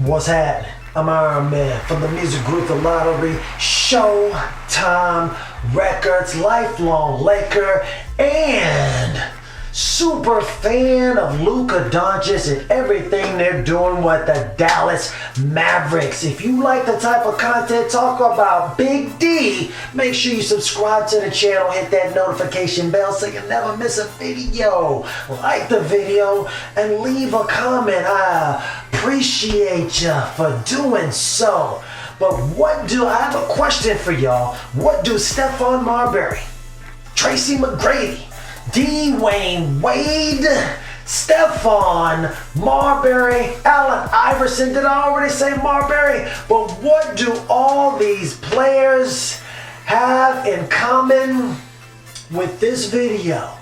What's happening? I'm Iron Man from the music group theLottory, Showtime Records, lifelong Laker, and super fan of Luka Doncic and everything they're doing with the Dallas Mavericks. If you like the type of content talk about Big D, make sure you subscribe to the channel, hit that notification bell so you never miss a video. Like the video and leave a comment. I appreciate you for doing so. But I have a question for y'all. What do Stephon Marbury, Tracy McGrady, Dwayne Wade, Stephon Marbury, Allen Iverson, did I already say Marbury? But what do all these players have in common with this video?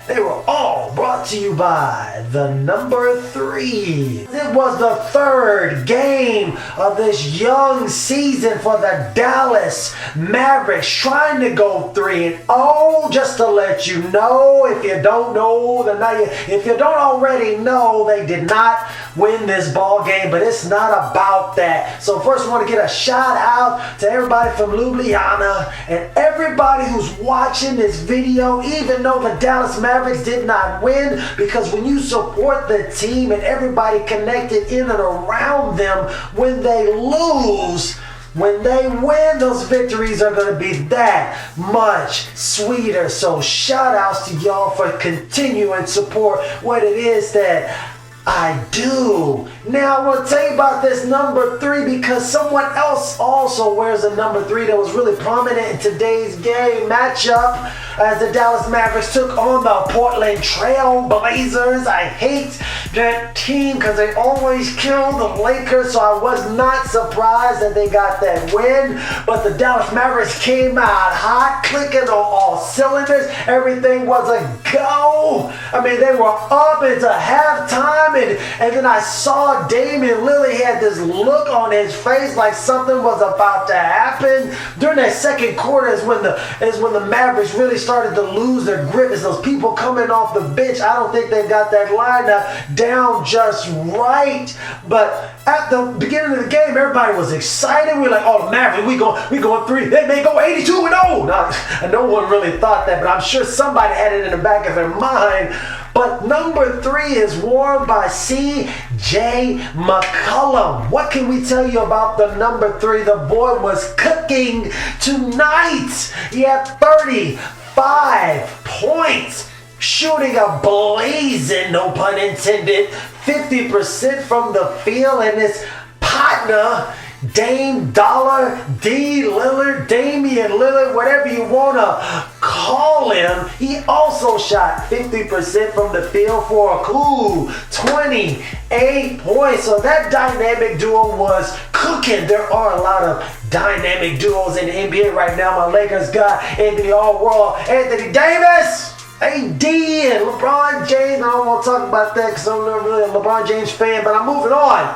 They were all brought to you by the number 3. It was the third game of this young season for the Dallas Mavericks, trying to go 3-0. Just to let you know, if you don't know, if you don't already know, they did not win this ball game, but it's not about that. So first, I want to get a shout out to everybody from Ljubljana and everybody who's watching this video, even though the Dallas Mavericks did not win, because when you support the team and everybody connected in and around them, when they lose, when they win, those victories are going to be that much sweeter. So shout outs to y'all for continuing to support what it is that I do. Now I want to tell you about this number 3 because someone else also wears a number 3 that was really prominent in today's game matchup as the Dallas Mavericks took on the Portland Trail Blazers. I hate that team because they always kill the Lakers, so I was not surprised that they got that win. But the Dallas Mavericks came out hot, clicking on all cylinders. Everything was a go. I mean, they were up into halftime. And then I saw Damian Lillard had this look on his face like something was about to happen. During that second quarter is when the Mavericks really started to lose their grip. It's those people coming off the bench. I don't think they got that lineup down just right. But at the beginning of the game, everybody was excited. We were like, oh, the Mavericks, we going 3. They may go 82-0. And no one really thought that, but I'm sure somebody had it in the back of their mind. But number 3 is worn by C.J. McCollum. What can we tell you about the number 3? The boy was cooking tonight. He had 35 points, shooting a blazing, no pun intended, 50% from the field, and his partner, Dame Dollar, D Lillard, Damian Lillard, whatever you want to call him, he also shot 50% from the field for a cool 28 points. So that dynamic duo was cooking. There are a lot of dynamic duos in the NBA right now. My Lakers got Anthony All-World, Anthony Davis, AD, and LeBron James. I don't want to talk about that because I'm not really a LeBron James fan, but I'm moving on.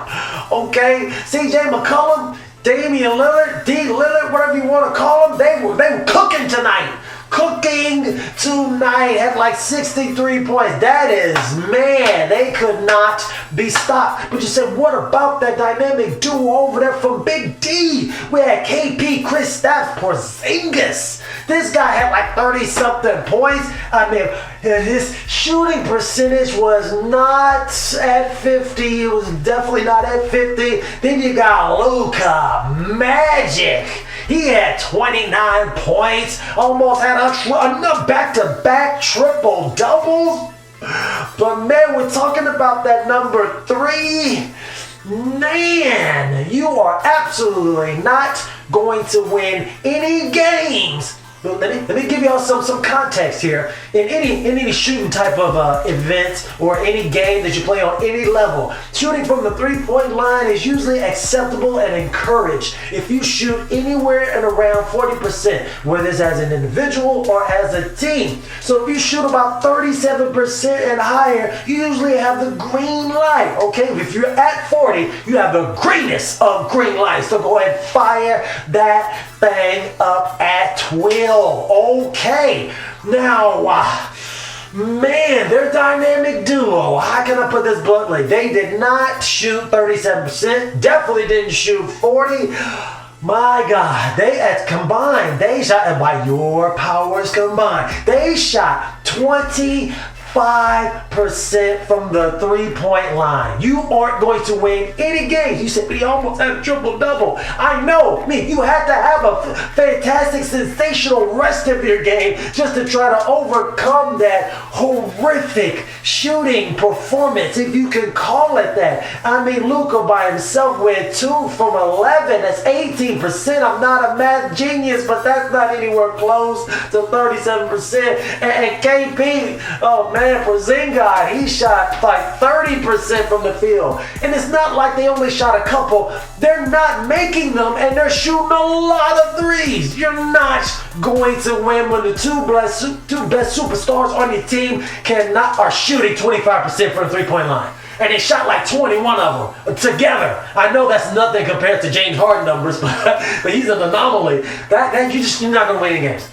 Okay, C.J. McCollum, Damian Lillard, D Lillard, whatever you want to call them, they were cooking tonight. Cooking tonight at like 63 points. That is, man, they could not be stopped. But you said, what about that dynamic duo over there from Big D? We had KP, Kristaps Porzingis. This guy had like 30-something points. I mean, his shooting percentage was not at 50. It was definitely not at 50. Then you got Luka Magic. He had 29 points, almost had enough back-to-back triple-doubles. But man, we're talking about that number 3. Man, you are absolutely not going to win any games. Let me give y'all some context here. In any shooting type of event or any game that you play on any level, shooting from the 3-point line is usually acceptable and encouraged if you shoot anywhere and around 40%, whether it's as an individual or as a team. So if you shoot about 37% and higher, you usually have the green light. Okay, if you're at 40, you have the greenest of green lights. So go ahead and fire that thing up at will. Okay, now Man, their dynamic duo, how can I put this bluntly? They did not shoot 37%, definitely didn't shoot 40. My God, combined, they shot, and by your powers combined, they shot 25% from the three-point line. You aren't going to win any games. You said, but he almost had a triple-double. I know. You had to have a fantastic, sensational rest of your game just to try to overcome that horrific shooting performance, if you can call it that. I mean, Luka by himself went 2 from 11. That's 18%. I'm not a math genius, but that's not anywhere close to 37%. And KP, oh man, Porzingis, he shot like 30% from the field. And it's not like they only shot a couple. They're not making them, and they're shooting a lot of threes. You're not going to win when the two best superstars on your team are shooting 25% from the three-point line. And they shot like 21 of them together. I know that's nothing compared to James Harden numbers, but he's an anomaly. You're not going to win any games.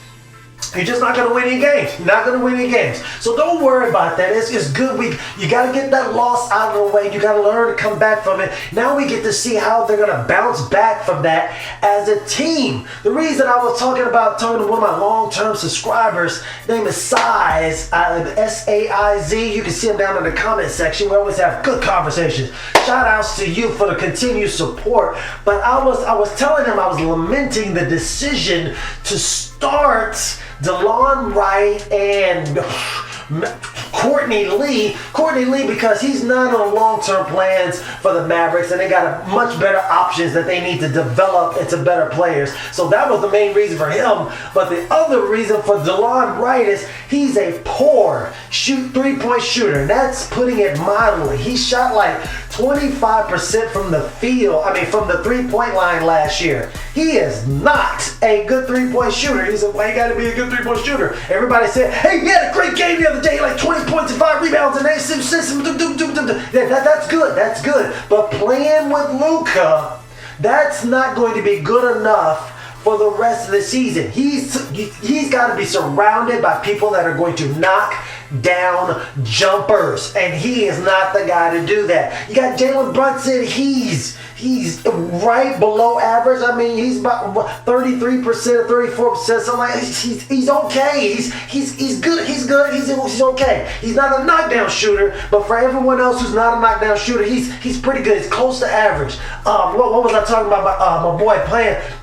You're just not going to win any games. You're not going to win any games. So don't worry about that. It's good. You got to get that loss out of the way. You got to learn to come back from it. Now we get to see how they're going to bounce back from that as a team. The reason I was talking to one of my long-term subscribers, his name is Saiz, S-A-I-Z. You can see him down in the comment section. We always have good conversations. Shout outs to you for the continued support. But I was telling him, I was lamenting the decision to start DeLon Wright and Courtney Lee because he's not on long-term plans for the Mavericks, and they got much better options that they need to develop into better players. So that was the main reason for him. But the other reason for DeLon Wright is he's a poor three-point shooter. That's putting it mildly. He shot like 25% from the field, from the three-point line last year. He is not a good three-point shooter. He said, well, you got to be a good three-point shooter. Everybody said, hey, he had a great game the other day, like 20 points and 5 rebounds and assists. That's good. That's good. But playing with Luka, that's not going to be good enough for the rest of the season. He's got to be surrounded by people that are going to knock down jumpers, and he is not the guy to do that. You got Jalen Brunson. He's right below average. He's about 33% or 34%. So he's okay. He's good. He's okay. He's not a knockdown shooter, but for everyone else who's not a knockdown shooter, he's pretty good. He's close to average. What was I talking about? My boy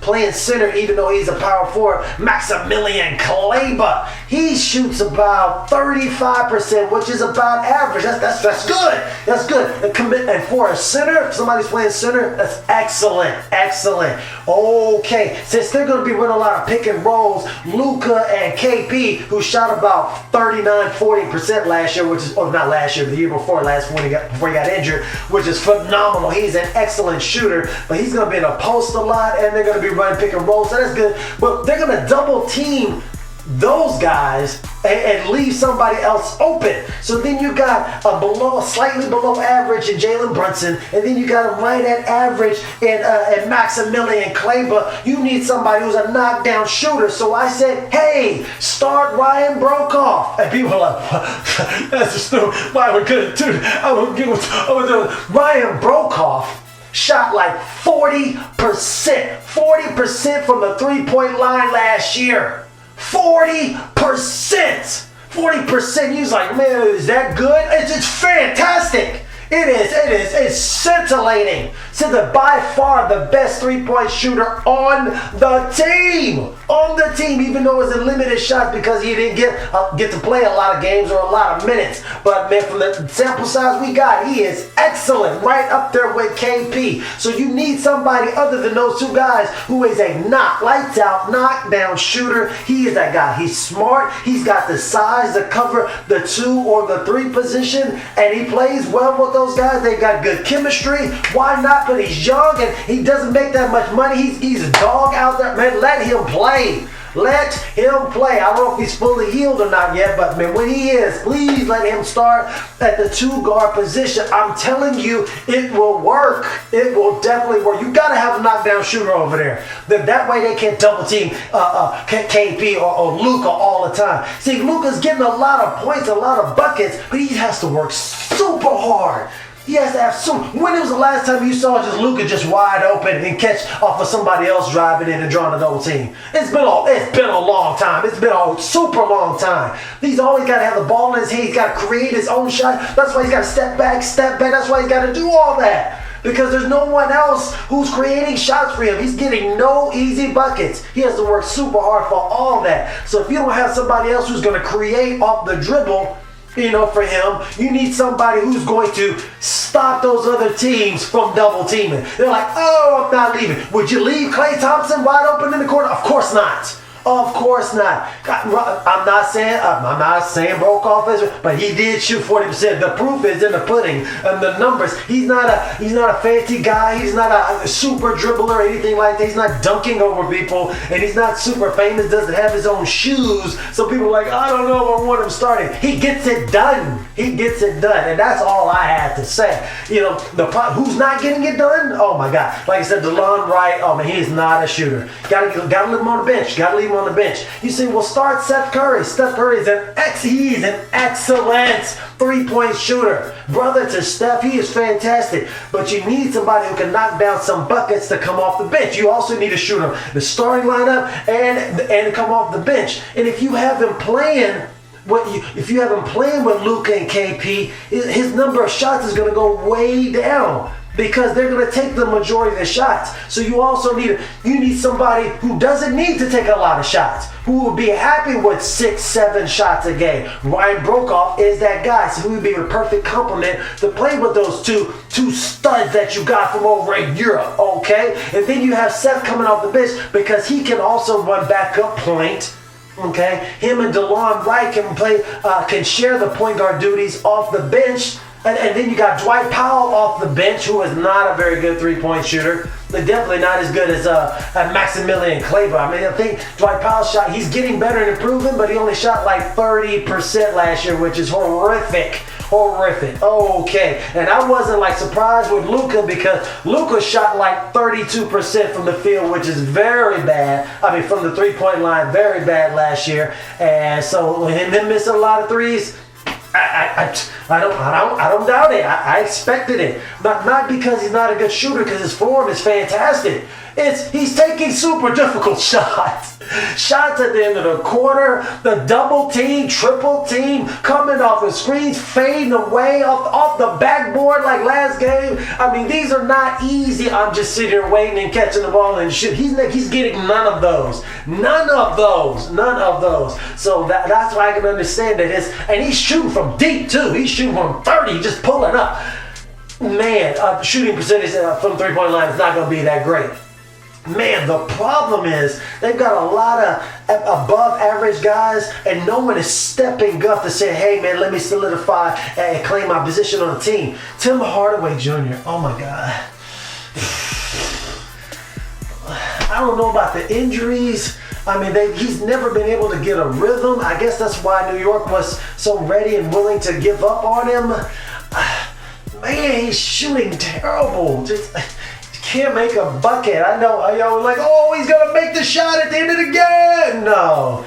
playing center, even though he's a power forward, Maximilian Kleber. He shoots about 35%, which is about average. That's good. That's good. And for a center, if somebody's playing center, that's excellent. Okay, since they're going to be running a lot of pick and rolls, Luka and KP, who shot about 39-40% last year, not last year, the year before before he got injured, which is phenomenal. He's an excellent shooter, but he's going to be in a post a lot, and they're going to be running pick and rolls, so that's good. But they're going to double team those guys and leave somebody else open. So then you got slightly below average in Jalen Brunson, and then you got him right at average in Maximilian Kleber. You need somebody who's a knockdown shooter. So I said, hey, start Ryan Broekhoff. And people are like, that's a stupid. Why would good do that? Ryan Broekhoff shot like 40% from the three-point line last year. 40%. He's like, man, is that good? It's fantastic. It is. It's scintillating. So by far the best three-point shooter on the team. Even though it was a limited shot because he didn't get to play a lot of games or a lot of minutes. But man, from the sample size we got, he is excellent. Right up there with KP. So you need somebody other than those two guys who is a lights out, knockdown shooter. He is that guy. He's smart. He's got the size to cover the 2 or the 3 position. And he plays well with those guys. They got good chemistry. Why not? But he's young and he doesn't make that much money. He's a dog out there. Man, let him play. Let him play. I don't know if he's fully healed or not yet, but man, when he is, please let him start at the 2 guard position. I'm telling you, it will work. It will definitely work. You got to have a knockdown shooter over there. That way they can't double team KP or Luka all the time. See, Luka's getting a lot of points, a lot of buckets, but he has to work super hard. He has to have some. When was the last time you saw just Luka just wide open and catch off of somebody else driving in and drawing a double team? It's been a long time. It's been a super long time. He's always got to have the ball in his hand. He's got to create his own shot. That's why he's got to step back. That's why he's got to do all that. Because there's no one else who's creating shots for him. He's getting no easy buckets. He has to work super hard for all that. So if you don't have somebody else who's going to create off the dribble, for him, you need somebody who's going to stop those other teams from double teaming. They're like, oh, I'm not leaving. Would you leave Klay Thompson wide open in the corner? Of course not. Of course not. I'm not saying broke off is, but he did shoot 40%. The proof is in the pudding and the numbers. He's not a fancy guy. He's not a super dribbler or anything like that. He's not dunking over people, and he's not super famous. Doesn't have his own shoes. So people are like, I don't know if I want him starting. He gets it done. He gets it done, and that's all I had to say. Who's not getting it done? Oh my God! Like I said, DeLon Wright. Oh man, he is not a shooter. Gotta leave him on the bench. Gotta leave him on the bench. You say, well, start Steph Curry. Steph Curry is he's an excellent 3-point shooter. Brother to Steph, he is fantastic. But you need somebody who can knock down some buckets to come off the bench. You also need a shooter, the starting lineup, and come off the bench. And if you have him playing, if you have him playing with Luka and KP, his number of shots is going to go way down, because they're going to take the majority of the shots. So you also need somebody who doesn't need to take a lot of shots, who will be happy with 6-7 shots a game. Ryan Brokoff is that guy, so he would be a perfect complement to play with those two studs that you got from over in Europe, okay? And then you have Seth coming off the bench because he can also run backup point. Okay, him and DeLon Wright can share the point guard duties off the bench. And then you got Dwight Powell off the bench, who is not a very good 3-point shooter. But definitely not as good as Maximilian Kleber. I mean, I think Dwight Powell's shot, he's getting better and improving, but he only shot like 30% last year, which is horrific. Okay. And I wasn't surprised with Luka, because Luka shot like 32% from the field, which is very bad. I mean, from the 3-point line, very bad last year. And so him missing a lot of threes, I don't doubt it. I expected it. Not because he's not a good shooter, because his form is fantastic. He's taking super difficult shots. Shots at the end of the quarter, the double team, triple team, coming off the screens, fading away off the backboard like last game. I mean, these are not easy. I'm just sitting here waiting and catching the ball and shit. He's getting none of those. So that's why I can understand that and he's shooting from deep too. He's shooting from 30, just pulling up. Man, shooting percentage from 3-point line is not going to be that great. Man, the problem is they've got a lot of above average guys, and no one is stepping up to say, hey man, let me solidify and claim my position on the team. Tim Hardaway Jr., oh my God. I don't know about the injuries. I mean, he's never been able to get a rhythm. I guess that's why New York was so ready and willing to give up on him. Man, he's shooting terrible. Just can't make a bucket. I know, like, oh, he's gonna make the shot at the end of the game. No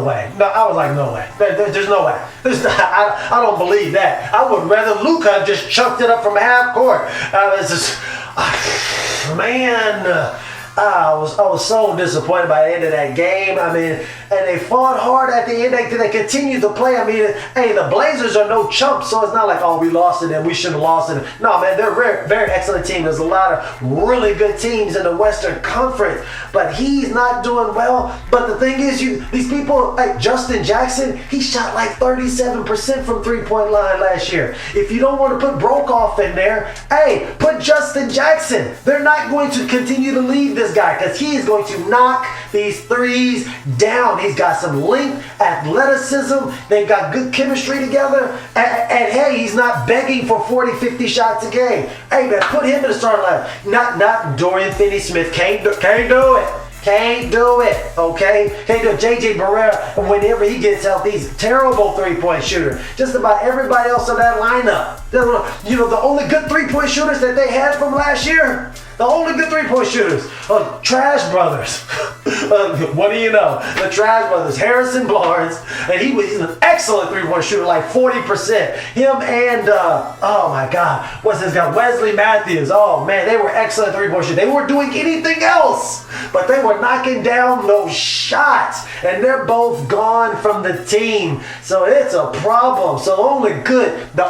way. No, I was like, no way. There's no way. I don't believe that. I would rather Luka just chucked it up from half court. I was so disappointed by the end of that game. I mean, and they fought hard at the end. They continued to play. I mean, hey, the Blazers are no chumps, so it's not like, oh, we lost it and we shouldn't have lost it. No, man, they're a very, very excellent team. There's a lot of really good teams in the Western Conference, but he's not doing well. But the thing is, these people, like Justin Jackson, he shot like 37% from 3-point line last year. If you don't want to put Brokoff in there, hey, put Justin Jackson. They're not going to continue to leave this guy, because he is going to knock these threes down. He's got some length, athleticism. They've got good chemistry together. And hey, he's not begging for 40, 50 shots a game. Hey man, put him in the starting line. Not Dorian Finney-Smith. Can't do it. Can't do it, okay? Can't do it. JJ Barea, whenever he gets healthy, he's a terrible three-point shooter. Just about everybody else in that lineup. You know, the only good three-point shooters that they had from last year, the only good three-point shooters, Trash Brothers. What do you know? The Trash Brothers, Harrison Barnes, and he's an excellent three-point shooter, like 40%. Him and, oh my God, what's this guy? Wesley Matthews. Oh man, they were excellent three-point shooters. They weren't doing anything else, but they were knocking down those shots, and they're both gone from the team. So it's a problem. So the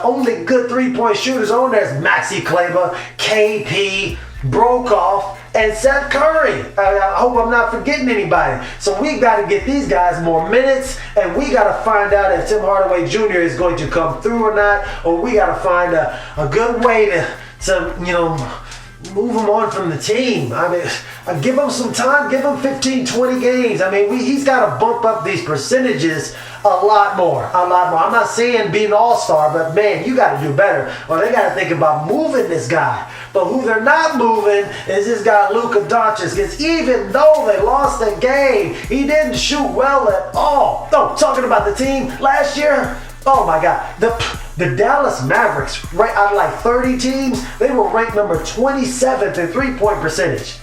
only good three-point shooters on there is Maxi Kleber, KP, Brokoff, and Seth Curry. I hope I'm not forgetting anybody. So we got to get these guys more minutes, and we got to find out if Tim Hardaway Jr. is going to come through or not, or we got to find a good way to you know, move him on from the team. I mean, give him some time, give him 15, 20 games. I mean, he's got to bump up these percentages a lot more. I'm not saying be an all-star, but man, you got to do better. Well, they got to think about moving this guy. But who they're not moving is this guy Luka Doncic. Because even though they lost the game, he didn't shoot well at all. No, talking about the team last year, oh my God. The Dallas Mavericks, right out of like 30 teams, they were ranked number 27th in three-point percentage.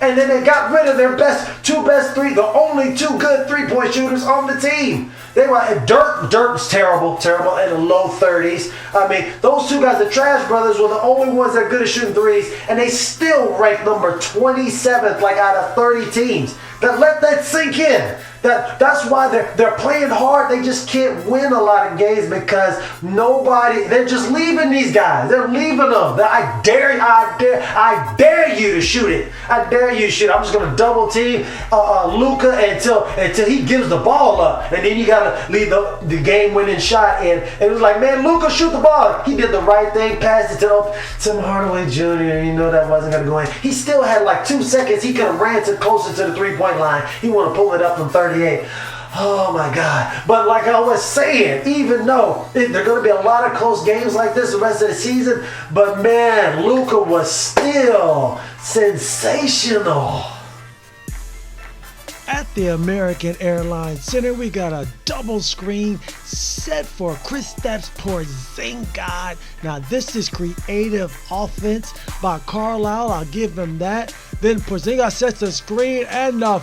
And then they got rid of their the only two good three-point shooters on the team. They were Dirk was terrible in the low 30s. I mean, those two guys, the Trash Brothers, were the only ones that are good at shooting threes, and they still ranked number 27th, like out of 30 teams. Let that sink in. That's why they're playing hard. They just can't win a lot of games because they're just leaving these guys. They're leaving them. I dare you to shoot it. I dare you to shoot it. I'm just gonna double team Luka until he gives the ball up, and then you gotta leave the game winning shot. And it was like, man, Luka, shoot the ball. He did the right thing, passed it to Tim Hardaway Jr. You know that wasn't gonna go in. He still had like 2 seconds. He could have ran closer to the three-point line. He want to pull it up from 38. Oh my God. But like I was saying, even though there are going to be a lot of close games like this the rest of the season, but man, Luka was still sensational. At the American Airlines Center, we got a double screen set for Kristaps Porzingis. Now, this is creative offense by Carlisle. I'll give him that. Then Porzingis sets the screen, and the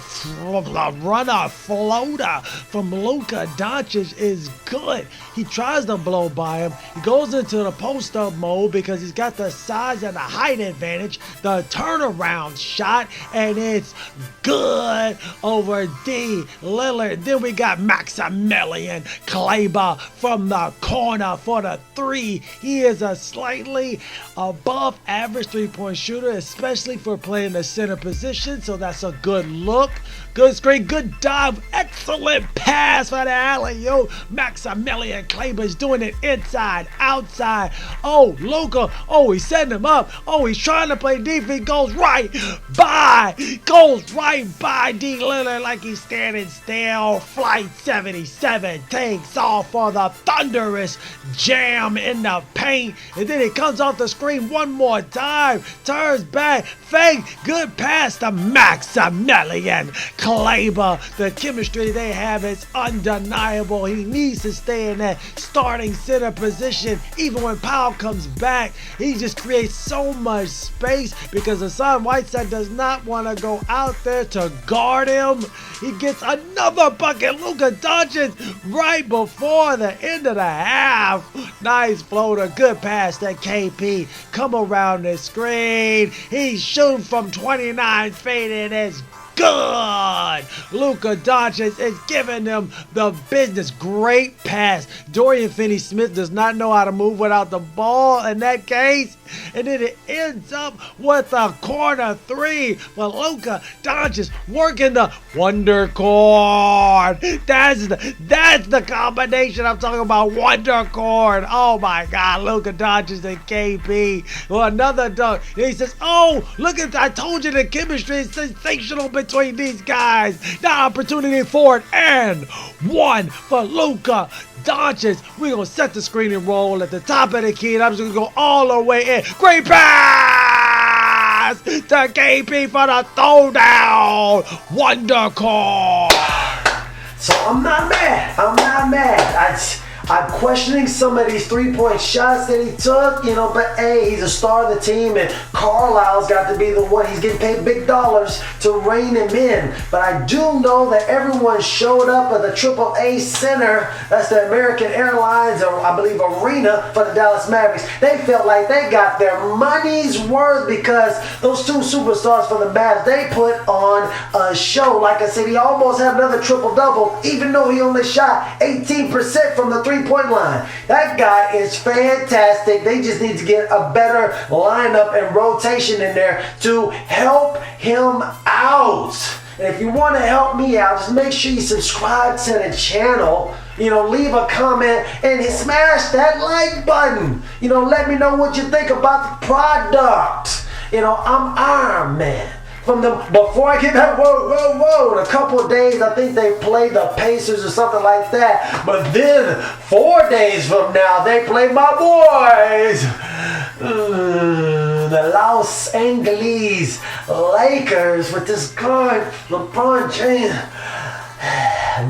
runner floater from Luka Doncic is good. He tries to blow by him. He goes into the post-up mode because he's got the size and the height advantage. The turnaround shot, and it's good over D. Lillard. Then we got Maximilian Kleber from the corner for the three. He is a slightly above average three-point shooter, especially for playing the center position, so that's a good look. Good screen, good dive, excellent pass for the alley-oop. Maximilian Kleber's doing it inside, outside. Oh, Luka, oh, he's setting him up. Oh, he's trying to play defense, goes right by D. Lillard like he's standing still. Flight 77 takes off for the thunderous jam in the paint, and then it comes off the screen one more time, turns back, fake, good pass to Maximilian Kleber. The chemistry they have is undeniable. He needs to stay in that starting center position. Even when Powell comes back, he just creates so much space because Hassan Whiteside does not want to go out there to guard him. He gets another bucket. Luka Doncic right before the end of the half. Nice floater. Good pass to KP. Come around the screen. He's shooting from 29 feet, and it's good. Luka Doncic is giving them the business. Great pass. Dorian Finney-Smith does not know how to move without the ball in that case. And then it ends up with a corner three for Luka Doncic working the wonder cord. That's the combination I'm talking about. Wonder cord. Oh my God. Luka Doncic and KP. Well, another dunk. And he says, oh, look at, I told you the chemistry is sensational between these guys. Now opportunity for it, and one for Luka Doncic. We're going to set the screen and roll at the top of the key, and I'm just going to go all the way in. Great pass pass to KP for the throwdown. Wonder card. So I'm not mad. I'm questioning some of these three-point shots that he took, but hey, he's a star of the team, and Carlisle's got to be the one. He's getting paid big dollars to rein him in. But I do know that everyone showed up at the AAA Center, that's the American Airlines, or I believe Arena, for the Dallas Mavericks. They felt like they got their money's worth because those two superstars for the Mavs, they put on a show. Like I said, he almost had another triple-double, even though he only shot 18% from the three-point line. That guy is fantastic. They just need to get a better lineup and rotation in there to help him out. And if you want to help me out, just make sure you subscribe to the channel. Leave a comment and smash that like button. Let me know what you think about the product. I'm Iron Man. Before I get back, in a couple of days, I think they play the Pacers or something like that. But then, 4 days from now, they play my boys, the Los Angeles Lakers, with this guy, LeBron James,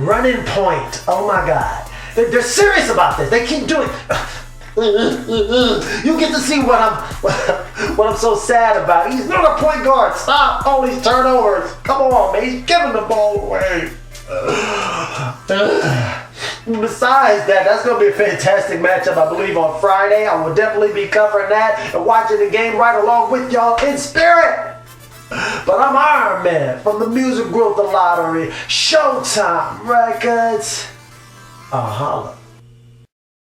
running point. Oh my God. They're serious about this. They keep doing You get to see what I'm so sad about. He's not a point guard. Stop all these turnovers. Come on, man. He's giving the ball away. Besides that, that's going to be a fantastic matchup, I believe, on Friday. I will definitely be covering that and watching the game right along with y'all in spirit. But I'm Iron Man from the music group, The Lottery, Showtime Records. Holla.